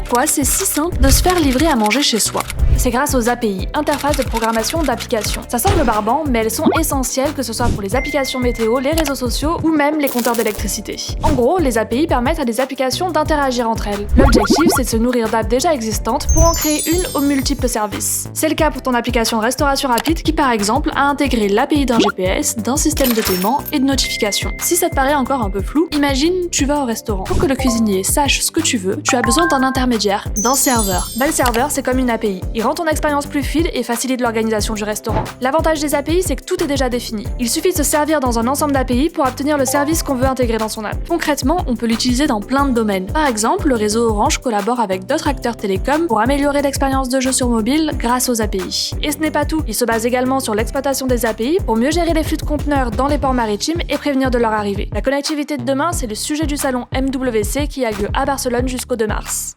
Pourquoi c'est si simple de se faire livrer à manger chez soi? C'est grâce aux API, interfaces de programmation d'applications. Ça semble barbant, mais elles sont essentielles, que ce soit pour les applications météo, les réseaux sociaux ou même les compteurs d'électricité. En gros, les API permettent à des applications d'interagir entre elles. L'objectif, c'est de se nourrir d'apps déjà existantes pour en créer une aux multiples services. C'est le cas pour ton application restauration rapide qui, par exemple, a intégré l'API d'un GPS, d'un système de paiement et de notification. Si ça te paraît encore un peu flou, imagine tu vas au restaurant. Pour que le cuisinier sache ce que tu veux, tu as besoin d'un intermédiaire, d'un serveur. Le serveur, c'est comme une API. Il rend ton expérience plus fluide et facilite l'organisation du restaurant. L'avantage des API, c'est que tout est déjà défini. Il suffit de se servir dans un ensemble d'API pour obtenir le service qu'on veut intégrer dans son app. Concrètement, on peut l'utiliser dans plein de domaines. Par exemple, le réseau Orange collabore avec d'autres acteurs télécoms pour améliorer l'expérience de jeu sur mobile grâce aux API. Et ce n'est pas tout. Il se base également sur l'exploitation des API pour mieux gérer les flux de conteneurs dans les ports maritimes et prévenir de leur arrivée. La connectivité de demain, c'est le sujet du salon MWC qui a lieu à Barcelone jusqu'au 2 mars.